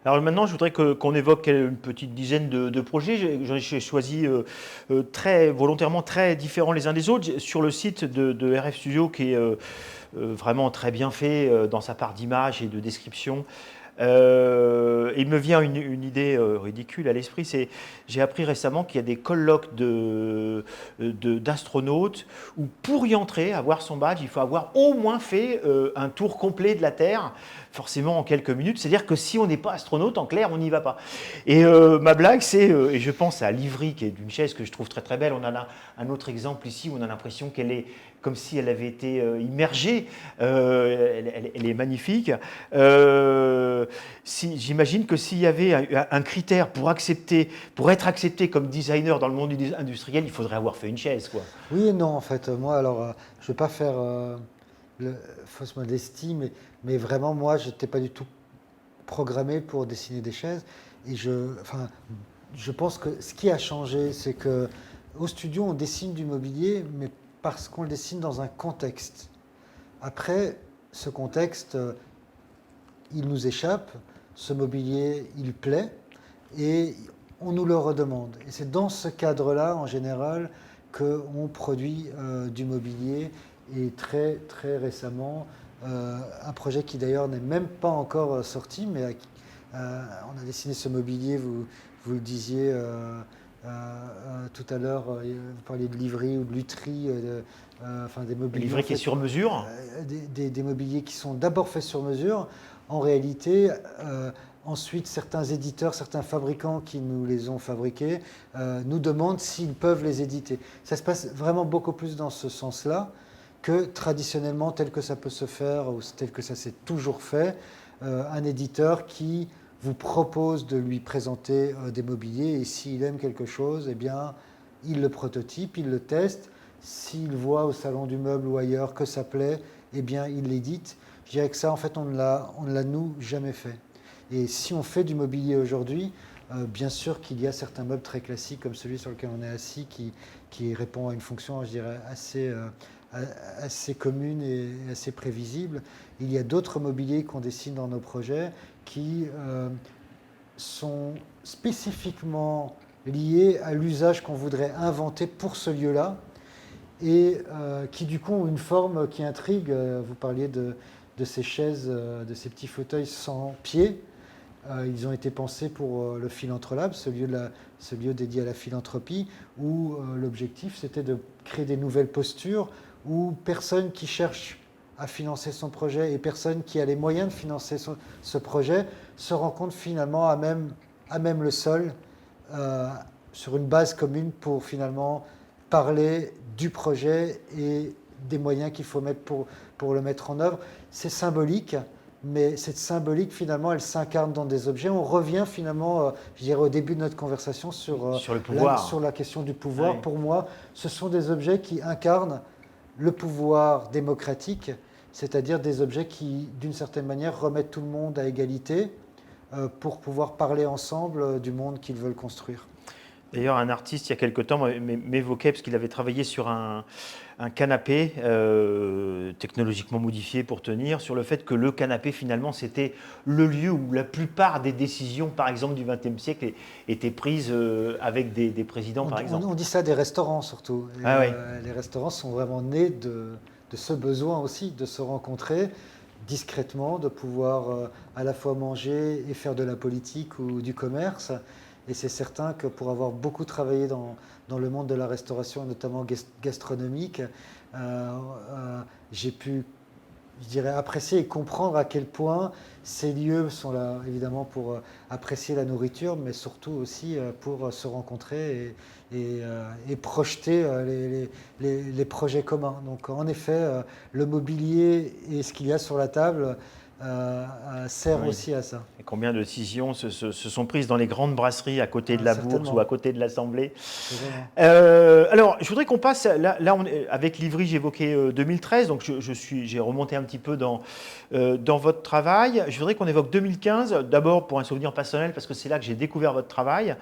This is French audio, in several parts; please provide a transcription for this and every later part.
Alors maintenant, je voudrais qu'on évoque une petite dizaine de projets. J'ai choisi très volontairement très différents les uns des autres. Sur le site de RF Studio, qui est vraiment très bien fait dans sa part d'image et de description, il me vient une idée ridicule à l'esprit. J'ai appris récemment qu'il y a des colloques d'astronautes où pour y entrer, avoir son badge, il faut avoir au moins fait un tour complet de la Terre, forcément en quelques minutes. C'est-à-dire que si on n'est pas astronaute, en clair, on n'y va pas. Et ma blague, et je pense à l'Ivry, qui est d'une chaise que je trouve très très belle. On en a un autre exemple ici où on a l'impression qu'elle est comme si elle avait été immergée. Elle est magnifique. J'imagine que s'il y avait un critère pour être accepté comme designer dans le monde industriel, il faudrait avoir fait une chaise, quoi. Oui et non, en fait. Moi, alors, je ne vais pas faire fausse modestie, mais vraiment, moi, je n'étais pas du tout programmé pour dessiner des chaises. Et enfin, je pense que ce qui a changé, c'est que au studio, on dessine du mobilier, mais parce qu'on le dessine dans un contexte. Après, ce contexte, il nous échappe, ce mobilier, il plaît, et on nous le redemande. Et c'est dans ce cadre-là, en général, qu'on produit du mobilier. Et très, très récemment, un projet qui d'ailleurs n'est même pas encore sorti, mais on a dessiné ce mobilier, vous le disiez tout à l'heure, vous parliez de livrerie ou de lutherie, enfin des Le mobiliers livret qui est sur mesure. des mobiliers qui sont d'abord faits sur mesure. En réalité, ensuite, certains éditeurs, certains fabricants qui nous les ont fabriqués nous demandent s'ils peuvent les éditer. Ça se passe vraiment beaucoup plus dans ce sens-là que traditionnellement, tel que ça peut se faire ou tel que ça s'est toujours fait, un éditeur qui vous propose de lui présenter des mobiliers et s'il aime quelque chose, eh bien, il le prototype, il le teste. S'il voit au salon du meuble ou ailleurs que ça plaît, eh bien, il l'édite. Je dirais que ça, en fait, on ne l'a nous jamais fait. Et si on fait du mobilier aujourd'hui, bien sûr qu'il y a certains meubles très classiques comme celui sur lequel on est assis qui répond à une fonction, je dirais, assez commune et assez prévisible. Il y a d'autres mobiliers qu'on dessine dans nos projets qui sont spécifiquement liés à l'usage qu'on voudrait inventer pour ce lieu-là et qui du coup ont une forme qui intrigue. Vous parliez de ces chaises, de ces petits fauteuils sans pieds. Ils ont été pensés pour le Philanthrope, ce lieu dédié à la philanthropie, où l'objectif c'était de créer des nouvelles postures où personne qui cherche à financer son projet et personne qui a les moyens de financer ce projet se rencontre finalement à même le sol, euh, sur une base commune pour finalement parler du projet et des moyens qu'il faut mettre pour le mettre en œuvre. C'est symbolique, mais cette symbolique, finalement, elle s'incarne dans des objets. On revient finalement, je dirais au début de notre conversation, Sur le pouvoir. sur la question du pouvoir. Ouais. Pour moi, ce sont des objets qui incarnent le pouvoir démocratique, c'est-à-dire des objets qui, d'une certaine manière, remettent tout le monde à égalité pour pouvoir parler ensemble du monde qu'ils veulent construire. D'ailleurs, un artiste, il y a quelque temps, m'évoquait, parce qu'il avait travaillé sur un canapé technologiquement modifié pour tenir, sur le fait que le canapé, finalement, c'était le lieu où la plupart des décisions, par exemple, du XXe siècle, étaient prises avec des présidents, par exemple. On dit ça des restaurants surtout. Et, Ah oui. les restaurants sont vraiment nés de ce besoin aussi, de se rencontrer discrètement, de pouvoir à la fois manger et faire de la politique ou du commerce. Et c'est certain que pour avoir beaucoup travaillé dans le monde de la restauration, notamment gastronomique, j'ai pu, je dirais, apprécier et comprendre à quel point ces lieux sont là, évidemment, pour apprécier la nourriture, mais surtout aussi pour se rencontrer et projeter les projets communs. Donc, en effet, le mobilier et ce qu'il y a sur la table sert Oui. aussi à ça. Et combien de décisions se sont prises dans les grandes brasseries à côté de la Bourse ou à Certainement. côté de l'Assemblée. Certainement. Alors, je voudrais qu'on passe, là avec l'Ivry, j'évoquais 2013, donc j'ai remonté un petit peu dans votre travail. Je voudrais qu'on évoque 2015, d'abord pour un souvenir personnel, parce que c'est là que j'ai découvert votre travail,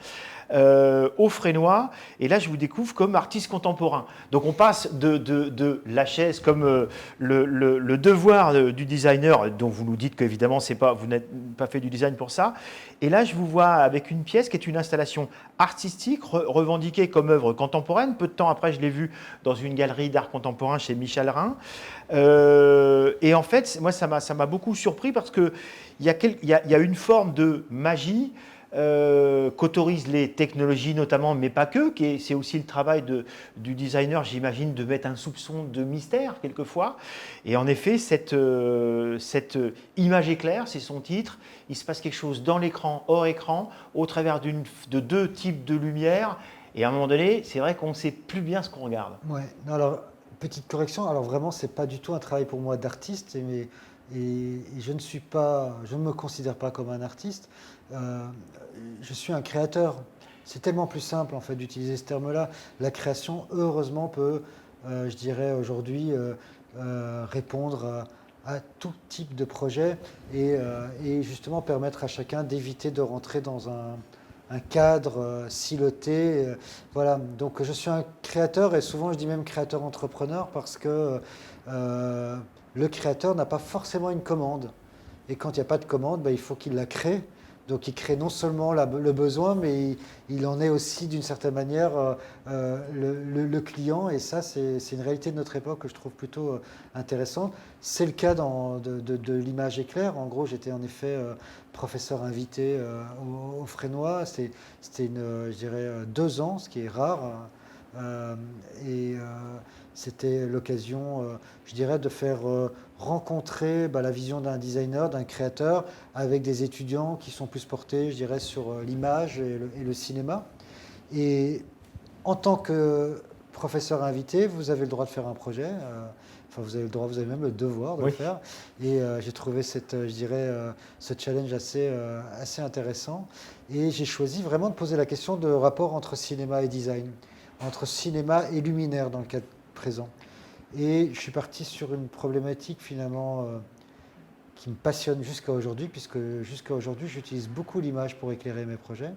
au Frénois, et là je vous découvre comme artiste contemporain. Donc on passe de la chaise comme le devoir du designer, dont vous nous dites qu'évidemment, vous n'êtes pas fait du design pour ça. Et là, je vous vois avec une pièce qui est une installation artistique, revendiquée comme œuvre contemporaine. Peu de temps après, je l'ai vue dans une galerie d'art contemporain chez Michel Rhin. Et en fait, moi, ça m'a beaucoup surpris parce qu'il y a une forme de magie qu'autorisent les technologies notamment, mais pas que, c'est aussi le travail du designer, j'imagine, de mettre un soupçon de mystère quelquefois. Et en effet, cette image éclair, c'est son titre, il se passe quelque chose dans l'écran, hors écran, au travers de deux types de lumière, et à un moment donné, c'est vrai qu'on ne sait plus bien ce qu'on regarde. Ouais. Non, alors, petite correction, alors vraiment, c'est pas du tout un travail pour moi d'artiste, et je ne me considère pas comme un artiste. Je suis un créateur. C'est tellement plus simple en fait d'utiliser ce terme-là. La création, heureusement, peut, je dirais aujourd'hui, répondre à tout type de projet et justement permettre à chacun d'éviter de rentrer dans un cadre siloté. Voilà, donc je suis un créateur et souvent je dis même créateur entrepreneur parce que le créateur n'a pas forcément une commande. Et quand il n'y a pas de commande, il faut qu'il la crée. Donc il crée non seulement le besoin, mais il en est aussi d'une certaine manière le client. Et ça, c'est une réalité de notre époque que je trouve plutôt intéressante. C'est le cas de l'image éclair. En gros, j'étais en effet professeur invité au Fresnoy. C'était, je dirais, 2 ans, ce qui est rare. C'était l'occasion, je dirais, de faire rencontrer la vision d'un designer, d'un créateur, avec des étudiants qui sont plus portés, je dirais, sur l'image et le cinéma. Et en tant que professeur invité, vous avez le droit de faire un projet. Enfin, vous avez le droit, vous avez même le devoir de le faire. Et j'ai trouvé ce challenge assez intéressant. Et j'ai choisi vraiment de poser la question de rapport entre cinéma et design, entre cinéma et luminaire dans le cas présent. Et je suis parti sur une problématique finalement qui me passionne jusqu'à aujourd'hui, puisque jusqu'à aujourd'hui j'utilise beaucoup l'image pour éclairer mes projets.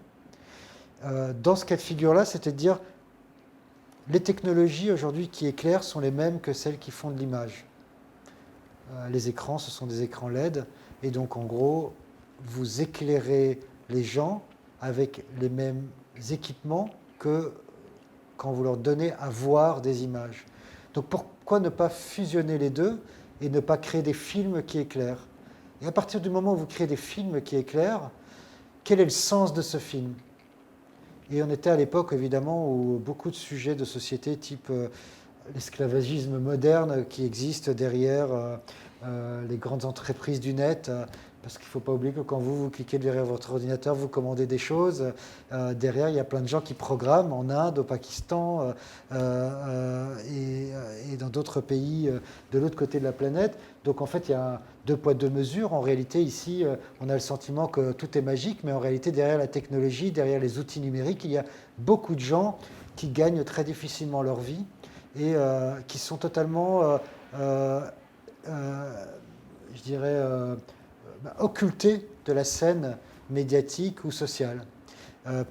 Dans ce cas de figure-là, c'était de dire les technologies aujourd'hui qui éclairent sont les mêmes que celles qui font de l'image. Les écrans, ce sont des écrans LED, et donc en gros, vous éclairez les gens avec les mêmes équipements que quand vous leur donnez à voir des images. Donc pourquoi ne pas fusionner les deux et ne pas créer des films qui éclairent? Et à partir du moment où vous créez des films qui éclairent, quel est le sens de ce film? Et on était à l'époque évidemment où beaucoup de sujets de société type l'esclavagisme moderne qui existe derrière les grandes entreprises du net, parce qu'il ne faut pas oublier que quand vous cliquez derrière votre ordinateur, vous commandez des choses. Derrière, il y a plein de gens qui programment en Inde, au Pakistan et dans d'autres pays de l'autre côté de la planète. Donc en fait, il y a 2 poids 2 mesures. En réalité, ici, on a le sentiment que tout est magique, mais en réalité, derrière la technologie, derrière les outils numériques, il y a beaucoup de gens qui gagnent très difficilement leur vie et qui sont totalement, je dirais, occultés de la scène médiatique ou sociale.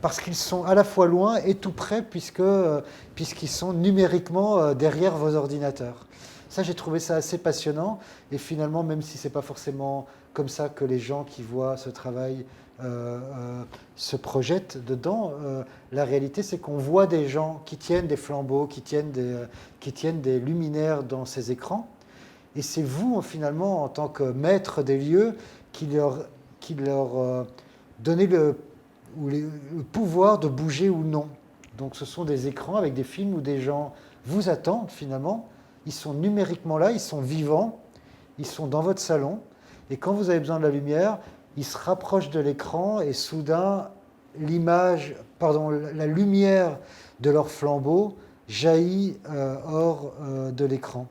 Parce qu'ils sont à la fois loin et tout près, puisqu'ils sont numériquement derrière vos ordinateurs. Ça, j'ai trouvé ça assez passionnant. Et finalement, même si ce n'est pas forcément comme ça que les gens qui voient ce travail se projettent dedans, la réalité, c'est qu'on voit des gens qui tiennent des flambeaux, qui tiennent des luminaires dans ces écrans. Et c'est vous, finalement, en tant que maître des lieux, qui leur donnez le pouvoir de bouger ou non. Donc ce sont des écrans avec des films où des gens vous attendent, finalement. Ils sont numériquement là, ils sont vivants, ils sont dans votre salon. Et quand vous avez besoin de la lumière, ils se rapprochent de l'écran et soudain, la lumière de leur flambeau jaillit hors de l'écran.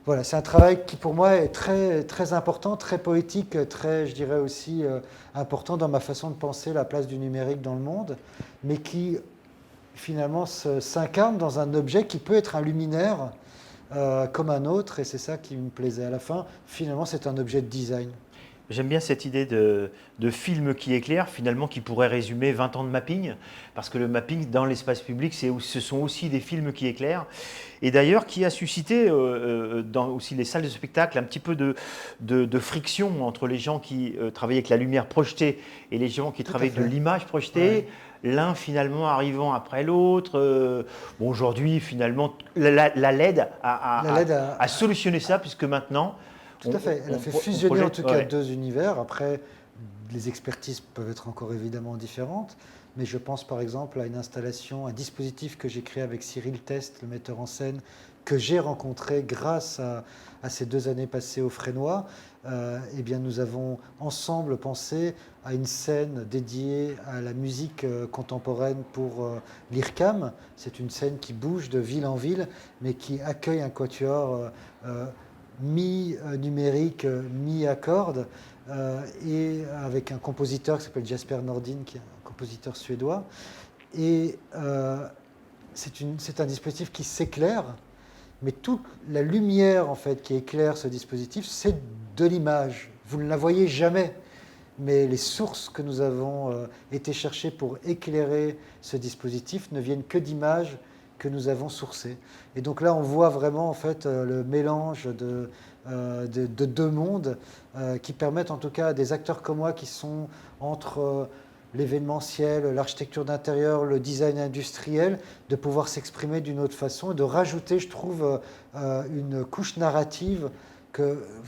Voilà, c'est un travail qui pour moi est très, très important, très poétique, très, je dirais aussi important dans ma façon de penser la place du numérique dans le monde, mais qui finalement s'incarne dans un objet qui peut être un luminaire comme un autre, et c'est ça qui me plaisait à la fin. Finalement, c'est un objet de design. J'aime bien cette idée de film qui éclaire, finalement, qui pourrait résumer 20 ans de mapping, parce que le mapping dans l'espace public, ce sont aussi des films qui éclairent, et d'ailleurs qui a suscité dans aussi les salles de spectacle un petit peu de friction entre les gens qui travaillent avec la lumière projetée et les gens qui Tout à travaillent de fait. l'image projetée. Ouais. L'un finalement arrivant après l'autre. Bon, aujourd'hui, finalement, la LED La LED a, a solutionné ça, puisque maintenant, Tout à fait. Elle a fait on fusionner en projette. tout cas Ouais. deux univers. Après, les expertises peuvent être encore évidemment différentes, mais je pense par exemple à une installation, un dispositif que j'ai créé avec Cyril Test, le metteur en scène, que j'ai rencontré grâce à ces 2 années passées au Frénois. Eh bien, nous avons ensemble pensé à une scène dédiée à la musique contemporaine pour l'IRCAM. C'est une scène qui bouge de ville en ville, mais qui accueille un quatuor mi-numérique, mi-à cordes, et avec un compositeur qui s'appelle Jasper Nordin, qui est un compositeur suédois. Et c'est un dispositif qui s'éclaire, mais toute la lumière en fait qui éclaire ce dispositif, c'est de l'image. Vous ne la voyez jamais, mais les sources que nous avons été chercher pour éclairer ce dispositif ne viennent que d'images que nous avons sourcées. Et donc là, on voit vraiment en fait le mélange de deux mondes qui permettent en tout cas à des acteurs comme moi qui sont entre l'événementiel, l'architecture d'intérieur, le design industriel, de pouvoir s'exprimer d'une autre façon et de rajouter, je trouve, une couche narrative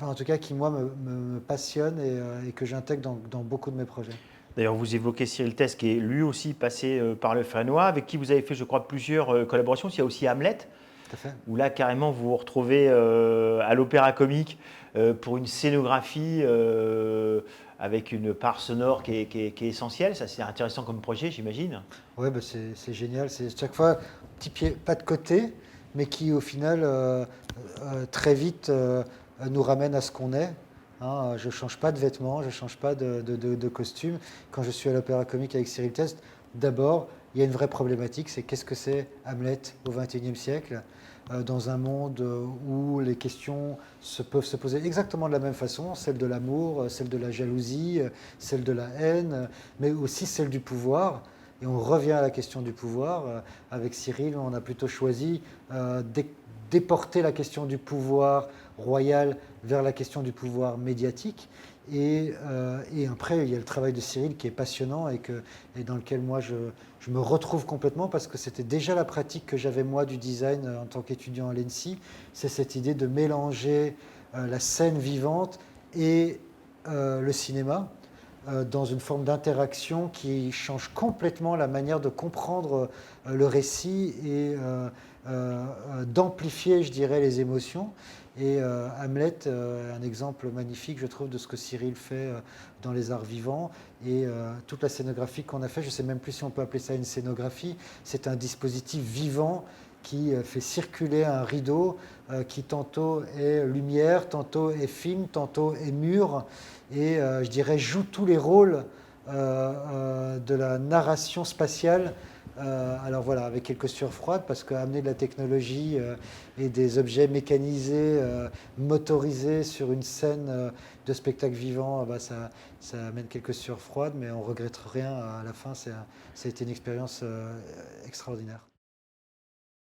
en tout cas, qui moi me passionne et que j'intègre dans beaucoup de mes projets. D'ailleurs, vous évoquez Cyril Test, qui est lui aussi passé par le Frénois, avec qui vous avez fait, je crois, plusieurs collaborations. Il y a aussi Hamlet, Tout à fait. où là, carrément, vous vous retrouvez à l'Opéra Comique pour une scénographie avec une part sonore qui est essentielle. Ça, c'est intéressant comme projet, j'imagine. Ouais, bah c'est génial. C'est chaque fois petit pied, pas de côté, mais qui au final très vite nous ramène à ce qu'on est. Hein, je ne change pas de vêtements, je ne change pas de costume. Quand je suis à l'Opéra Comique avec Cyril Test, d'abord, il y a une vraie problématique, c'est qu'est-ce que c'est Hamlet au XXIe siècle, dans un monde où les questions peuvent se poser exactement de la même façon, celle de l'amour, celle de la jalousie, celle de la haine, mais aussi celle du pouvoir. Et on revient à la question du pouvoir. Avec Cyril, on a plutôt choisi déporter la question du pouvoir royal vers la question du pouvoir médiatique. Et après, il y a le travail de Cyril qui est passionnant et dans lequel moi je me retrouve complètement parce que c'était déjà la pratique que j'avais moi du design en tant qu'étudiant à l'ENSI. C'est cette idée de mélanger la scène vivante et le cinéma dans une forme d'interaction qui change complètement la manière de comprendre le récit et d'amplifier, je dirais, les émotions. Et Hamlet, un exemple magnifique, je trouve, de ce que Cyril fait dans les arts vivants. Et toute la scénographie qu'on a fait, je ne sais même plus si on peut appeler ça une scénographie, c'est un dispositif vivant qui fait circuler un rideau qui tantôt est lumière, tantôt est film, tantôt est mur, et je dirais joue tous les rôles de la narration spatiale. Alors voilà, avec quelques sueurs froides, parce qu'amener de la technologie et des objets mécanisés, motorisés sur une scène de spectacle vivant, bah ça amène quelques sueurs froides, mais on ne regrette rien à la fin. Ça a été une expérience extraordinaire.